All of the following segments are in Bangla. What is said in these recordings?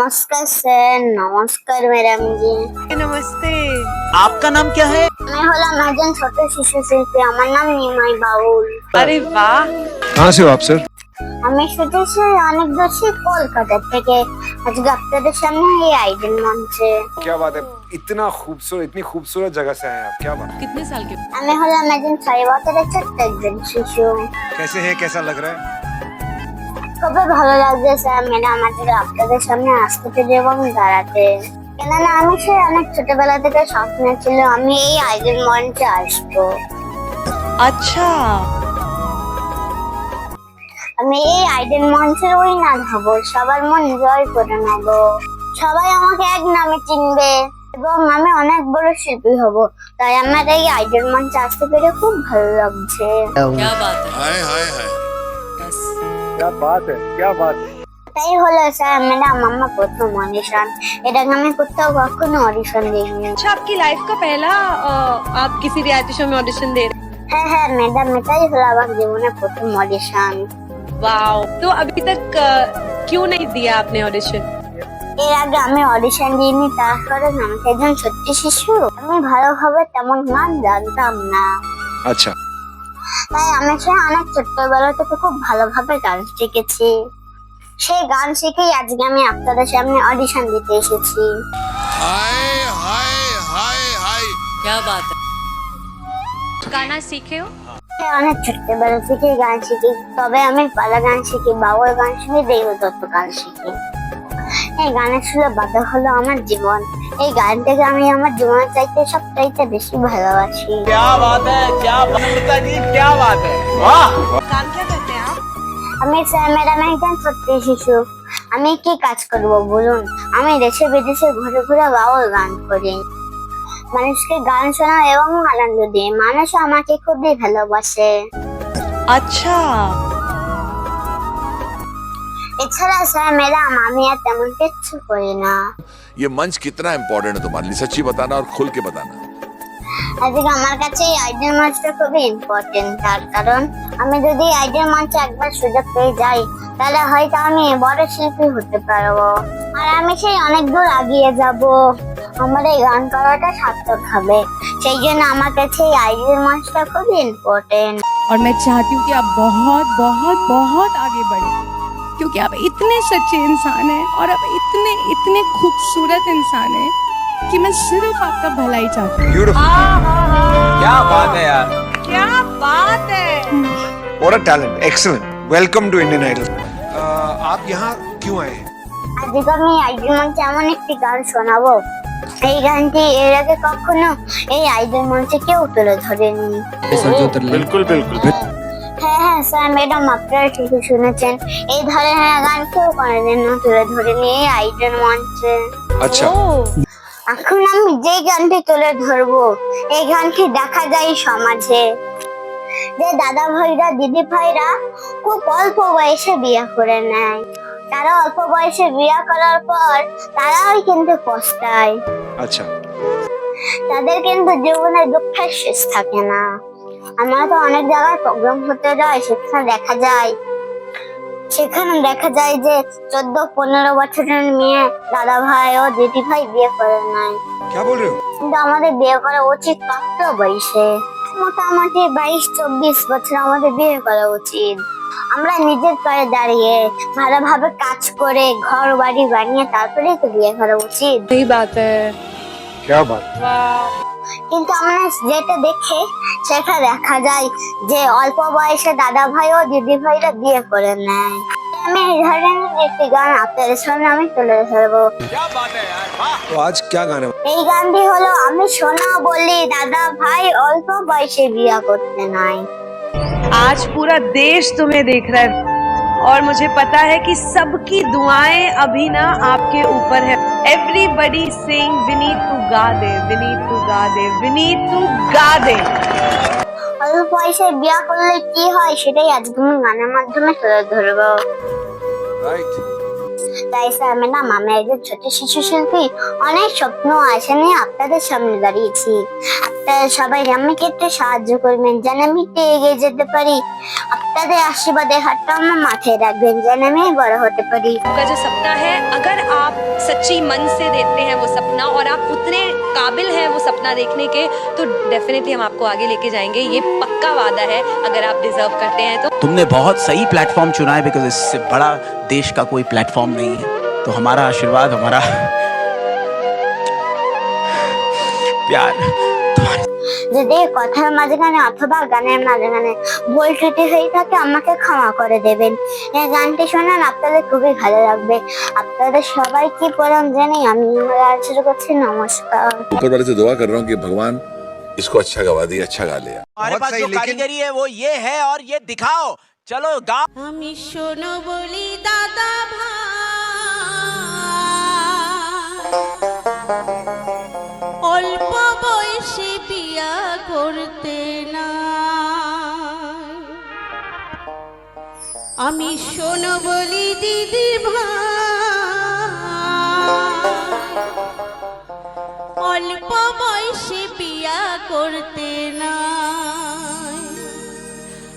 नमस्कार सर, नमस्कार मैडम जी। नमस्ते। आपका नाम क्या है? मैं হলাম একজন ছোট শিশু শিল্পী, আমার নাম নিমাই বাউল। अरे वाह, कहाँ से हो आप सर? আমি শুধুছি অনেক দূর কলকাতা থেকে। আজকে আপনাদের সামনে এই আইডল মঞ্চে। क्या बात है, इतना खूबसूरत, इतनी खूबसूरत जगह से आए आप, क्या बात। कितने साल के? আমি হলাম একজন 6 বছরের ছোট্ট একজন শিশু। कैसे है, कैसा लग रहा है? খুবই ভালো লাগছে স্যার ম্যাডাম আজকে আপনাদের সামনে আসতে পেরে এবং দাঁড়াতে। কেননা আমি সে অনেক ছোটবেলা থেকে স্বপ্ন ছিল আমি এই আইডল মঞ্চে আসবো। अच्छा, আমি এই আইডল মঞ্চের উইনার হব, সবার মন জয় করে নেব, সবাই আমাকে এক নামে চিনবে এবং আমি অনেক বড় শিল্পী হব। তাই আমার এই আইডল মঞ্চে আসতে পেরে খুব ভালো লাগছে। क्या बात है। हाय हाय हाय बस। क्या बात है, क्या बात है। তাই হলো স্যার ম্যাডাম আমার প্রথম অডিশন। এটা আমি কোথাও কখনো অডিশন দিইনি। अच्छा, आपकी लाइफ का पहला आप किसी रियलिटी शो में ऑडिशन दे रहे হ্যাঁ হ্যাঁ ম্যাডাম, এটাই হলো আমার জীবনের প্রথম অডিশন। हैं। वाओ, तो अभी तक क्यों नहीं दिया आपने ऑडिशन? এর আগে আমি অডিশন দিইনি, তার কারণ আমি একজন ছোট্ট শিশু, আমি ভালোভাবে তেমন গান জানতাম না। अच्छा, তাই আমি সে অনেক ছোট্টবেলা থেকে খুব ভালোভাবে গান শিখেছি। সেই গান শিখেই আজকে আমি আপনাদের সামনে অডিশন দিতে এসেছি। हाय हाय हाय हाय क्या बात है। गाना सीखे हो? সে অনেক ছোট্টবেলা থেকে গান শিখি, তবে আমি পালা গান শিখি, বাউল গান শিখি, দেবদত্ত গান শিখি। এই গানের সুরে বাধা হলো আমার জীবন। এই গানটাকে আমি আমার জীবনের চাইতে সবচাইতে বেশি ভালোবাসি। क्या बात है, क्या बात जी, क्या बात है, वाह। काम क्या करते हैं आप? আমি স্যার ম্যাডাম একজন ছোট্ট শিশু, আমি কি কাজ করব বলুন? আমি দেশে বিদেশে ঘুরে ঘুরে বাউল গান করি, মানুষকে গান শোনা এবং আনন্দ দিই। মানুষ আমাকে খুবই ভালোবাসে। अच्छा, এছাড়া স্যার ম্যাডাম আমি আর তেমন কিছু করি না। ये मंच कितना इम्पोर्टेंट है तुम्हारे लिए, सच्ची बताना और खुल के बताना। আজকে আমার কাছে এই আইডল মঞ্চটা খুবই ইম্পর্টেন্ট, তার কারণ আমি যদি আইডল মঞ্চে একবার সুযোগ পেয়ে যাই তাহলে হয়তো আমি বড় শিল্পী হতে পারবো, আর আমি সেই অনেক দূর এগিয়ে যাব। আমার এই গান করাটা সার্থক হবে, সেই জন্য আমার কাছে এই আইডল মঞ্চটা খুবই ইম্পর্টেন্ট। और मैं चाहती हूँ कि आप बहुत बहुत बहुत आगे बढ़े, क्योंकि आप इतने सच्चे इंसान हैं और आप इतने इतने खूबसूरत इंसान हैं कि मैं सिर्फ आपका भला ही चाहती हूँ। ब्यूटीफुल, क्या बात है यार, क्या बात है। What a talent, excellent, welcome to Indian Idol. आप यहाँ क्यों आए हैं? আজকে আমি আইডল মঞ্চে এমন একটি গান শোনাবো, এই গানটি এর আগে কখনো এই আইডল মঞ্চে কেউ তুলে ধরেনি। बिल्कुल बिल्कुल। হ্যাঁ হ্যাঁ স্যার ম্যাডাম, আপনারা ঠিকই শুনেছেন, এই ধরনের গান কেউ কোনোদিন তুলে ধরেনি এই আইডল মঞ্চে। अच्छा, এখন আমি যে গানটি তুলে ধরবো, এই গানটি দেখা যায় সমাজে যে দাদা ভাইরা দিদি ভাইরা খুব অল্প বয়সে বিয়ে করে নেয়। তারা অল্প বয়সে বিয়ে করার পর তারাই কিন্তু পস্তায়, अच्छा, তাদের কিন্তু জীবনে দুঃখের শেষ থাকে না। আমরা তো অনেক জায়গায় প্রোগ্রাম হতে যাই, সেখানে দেখা যায় যে 14-15 বছরের মেয়ে দাদা ভাই ও দিদি ভাই বিয়ে করে নেয়। क्या बोल रहे हो? কিন্তু আমাদের বিয়ে করা উচিত কত বয়সে? মোটামুটি 22-24 বছর আমাদের বিয়ে করা উচিত। আমরা নিজের পায়ে দাঁড়িয়ে ভালোভাবে কাজ করে ঘর বাড়ি বানিয়ে তারপরে তো বিয়ে করা উচিত। सही बात है। क्या बात। वाह, কিন্তু আমরা যেটা দেখে সেটা দেখা যায় যে অল্প বয়সে দাদা ভাই ও দিদি ভাইরা বিয়ে করে নেয়। আমি এই ধরনের একটি গান আপনাদের সামনে আমি তুলে ধরবো। क्या बात है यार, वाह। तो आज क्या गाने? এই গানটি হলো আমি শোনা বলি দাদা ভাই অল্প বয়সে বিয়ে করতে নাই। आज पूरा देश तुम्हें देख रहा है और मुझे पता है कि सबकी दुआएं अभी ना आपके ऊपर है। एवरीबडी सिंग विनीत तू गा दे, विनीत तू गा दे, विनीत तू गा दे। অল্প বয়সে বিয়ে করলে কি হয় সেটাই আজকে আমি গানের মাধ্যমে তুলে ধরবো। राइट, তাই স্যার ম্যাডাম, আমি একজন ছোট শিশু শিল্পী, অনেক স্বপ্ন আশা নিয়ে আপনাদের সামনে দাঁড়িয়েছি। আপনারা সবাই আমাকে একটু সাহায্য করবেন যেন আমি একটু এগিয়ে যেতে পারি। আপনাদের আশীর্বাদের হাতটা আমার মাথায় রাখবেন যেন আমি বড় হতে পারি। का जो सपना है, अगर आप सच्ची मन से देखते हैं वो सपना और आप उतने काबिल हैं वो सपना देखने के, तो डेफिनेटली हम आपको आगे लेके जाएंगे। ये पक्का वादा है, अगर आप डिजर्व करते हैं तो। तुमने बहुत सही प्लेटफॉर्म चुना है, बिकॉज इससे बड़ा देश का कोई प्लेटफॉर्म नहीं है। तो हमारा आशीर्वाद, हमारा प्यार যদি কথার মাঝখানে অথবা গানের মাঝখানে ভুল ত্রুটি হয়ে থাকে আমাকে ক্ষমা করে দেবেন। এই গানটি শোনান আপনাদের খুবই ভালো লাগবে। আপনাদের সবাইকে প্রণাম জানাই আমি আমার শুরু করছি। নমস্কার। ऊपर वाले से दुआ कर रहा हूँ कि भगवान इसको अच्छा गवा दिया, अच्छा गा लिया। हमारे बहुत पास सही, जो लेकिन- कारीगरी है वो ये है और ये दिखाओ। चलो गाओ। আমি শোনো বলি দাদা ভাই, অল্প বয়সে বিয়া করতে না। আমি শোনো বলি দিদি ভাই, অল্প বয়সে বিয়া করতে না।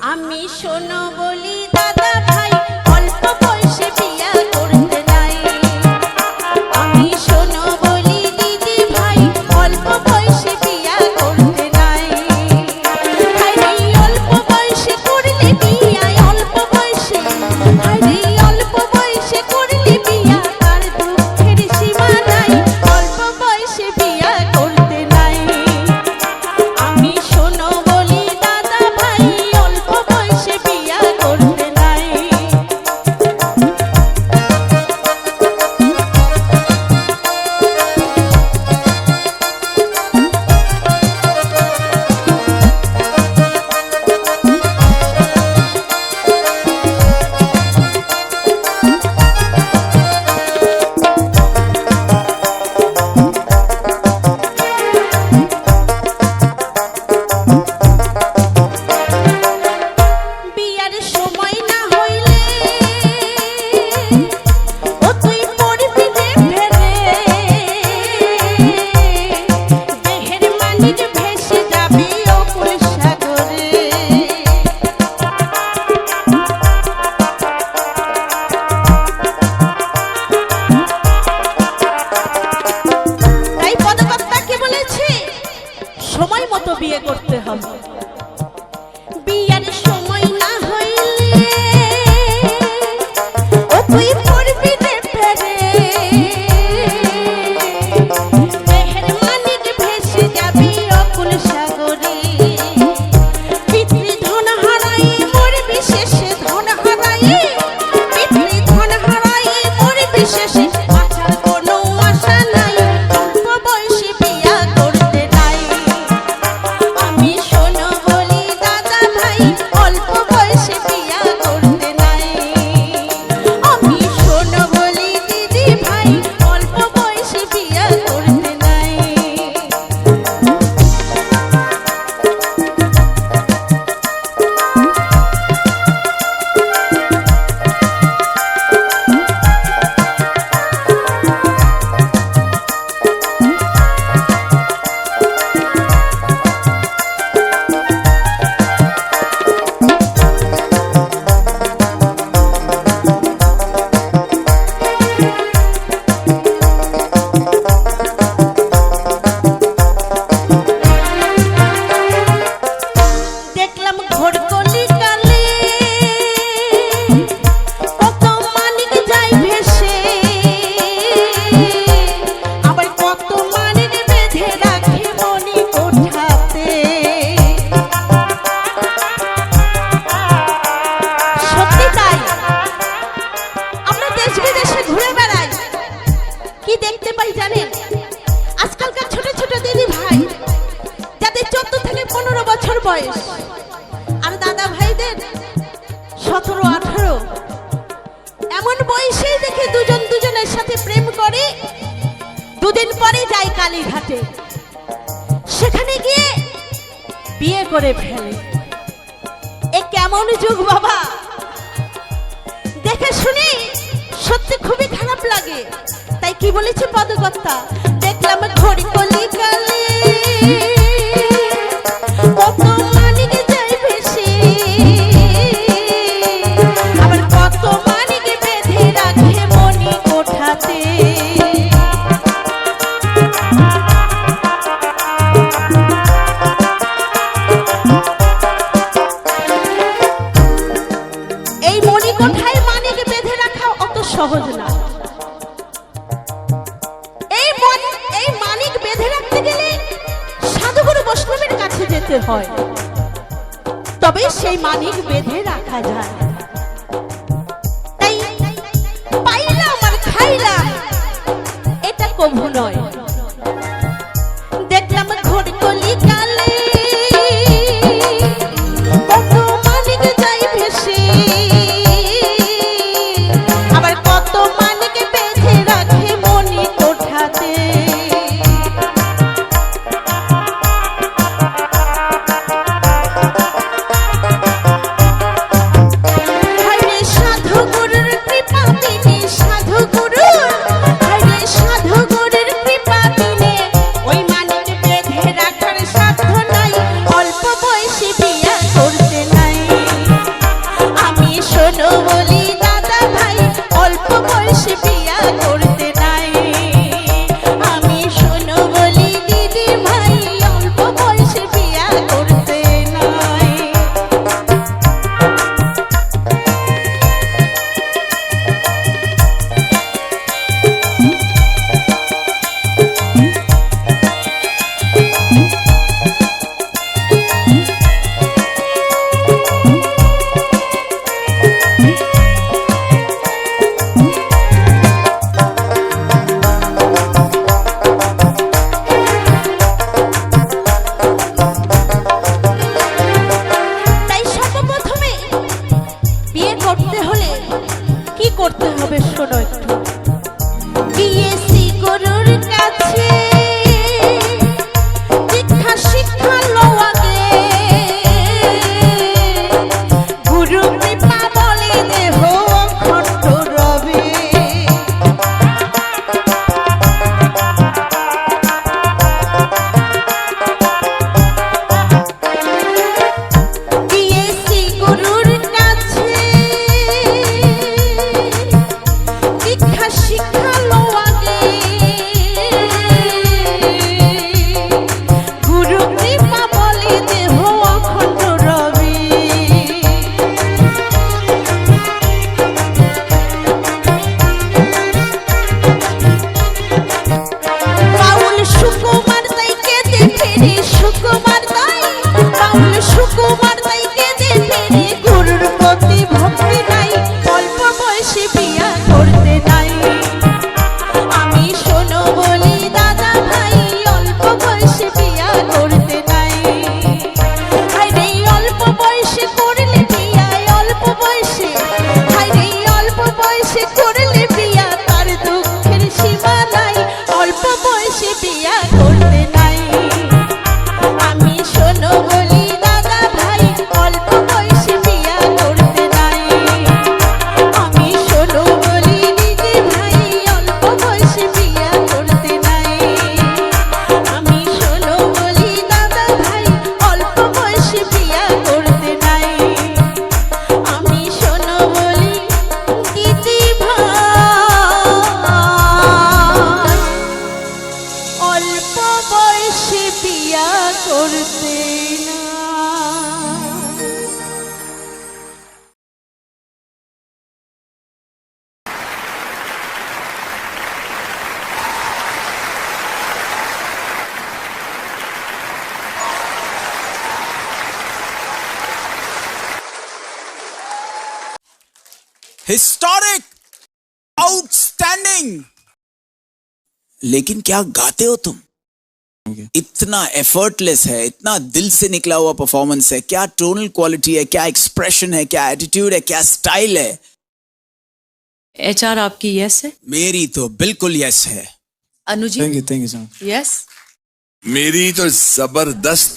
আমি শোনো বলি দাদা ভাই, অল্প বয়সে বিয়া করতে নাই। আমি শোনো বলি দিদি ভাই, অল্প বয়সে বিয়া করতে নাই। হায়রে অল্প বয়সে করলে বিয়া, অল্প বয়সে, হায়রে অল্প বয়সে করলে বিয়া, তার দুঃখের সীমা নাই। অল্প বয়সে বিয়া করতে নাই। আমি শোনো বলি দাদা ভাই, অল্প বয়সে বিয়া করতে নাই। বিয়ার সময় না হইলে ও তুই পড়বি রে ফেরে, দেহের মানিক ভেসে যাবি অকুল সাগরে। তাই পদকর্তা কি বলেছে? সময় মতো বিয়ে করতে হবে। বিয়ার সময় না হইলে ও তুই পড়বি রে ফেরে, দেহের মানিক ভেসে যাবি অকুল সাগরে। পিতৃ ধন হারাই মরবি শেষে, ধন হারাই পিতৃ ধন হারাই মরবি শেষে, বাঁচার কোনো আশা নাই। অল্প বয়সে বিয়া করতে নাই। আমি শোনো বলি দাদা ভাই, অল্প বয়সে বিয়া করতে নাই। আমি শোনো বলি দিদি ভাই, অল্প বয়সে বিয়া করতে নাই। দেখলাম ঘোরকলি কালে কত মানিক যায় ভেসে, আবার কত মানিক বেঁধে রাখে মনি কোঠাতে। সত্যি তাই, আমরা দেশ বিদেশে ঘুরে বেড়াই, কি দেখতে পাই জানেন? আজকালকার ছোট ছোট দিদি ভাই যাদের 14 থেকে 15 বছর বয়স, আর দাদা ভাইদের 17-18, এমন বয়সেই দেখে দুজন দুজনের সাথে প্রেম করে, দুদিন পরে যায় কালীঘাটে, সেখানে গিয়ে বিয়ে করে ফেলে। এ কেমন যুগ বাবা! দেখে শুনে সত্যি খুবই খারাপ লাগে। তাই কি বলেছে পদকর্তা? দেখলাম ঘড়ি কলি কালে করতে হয়, তবে সেই মানিক বেঁধে রাখা যায়। তাই পাইলাম আর খাইলাম এটা কভু নয়। দেখলাম ঘোর কলি কালে কত মানিক যাই ভেসে, আবার কত মানিক বেঁধে রাখে মনি কোঠাতে। হায়রে সাধু গুরুর কৃপা বিনে, সাধু গুরুর, হায়রে সাধু গুরুর কৃপা বিনে ওই মানিক বেঁধে রাখার সাধ্য নাই, অল্প বয়সে বিয়া করতে নাই। আমি শোনো বলি দাদা ভাই, অল্প বয়সে বিয়া করতে নাই। আমি শোনো বলি দিদি ভাই, অল্প বয়সে বিয়া করতে নাই। তাই সর্বপ্রথমে বিয়ে করতে হলে কি করতে হবে শোনো একটু। গিয়েছি গুরুর কাছে, দীক্ষা শিক্ষা লো আগে, গুরু কৃপা বলে দেহ অখণ্ড রবে। গিয়েছি গুরুর কাছে, দীক্ষা শিক্ষা লো আগে, গুরু কৃপা বলে দেহ অখণ্ড রবে। বাউল সুকুমার তাই কেঁদে ফেরে, সুকুমার তাই, বাউল সুকুমার তাই কেঁদে ফেরে, গুরুর প্রতি ভক্তি নাই, অল্প বয়সে বিয়া করতে নাই। আমি শোনো বলি দাদা ভাই, অল্প বয়সে বিয়া করতে নাই। হায়রে অল্প বয়সে করলে বিয়া, অল্প বয়সে, হায়রে অল্প বয়সে করলে বিয়া, তার দুঃখের সীমা নাই, অল্প বয়সে বিয়া করতে নাই। আমি শোনো বলি দাদা ভাই, অল্প বয়সে বিয়া করতে নাই। আমি শোনো বলি দিদি ভাই, অল্প বয়সে বিয়া করতে নাই। আমি শোনো বলি দাদা ভাই, অল্প বয়সে বিয়া করতে নাই। আমি শোনো বলি দিদি ভাই, অল্প বয়সে বিয়া করতে না। Historic, outstanding. लेकिन क्या गाते हो तुम? इतना एफर्टलेस है, इतना दिल से निकला हुआ परफॉर्मेंस है, क्या टोनल क्वालिटी है, क्या एक्सप्रेशन है, क्या एटीट्यूड है, क्या स्टाइल है। एचआर आपकी यस है? मेरी तो बिल्कुल यस है। Anuji? Thank you sir. Yes? मेरी तो जबरदस्त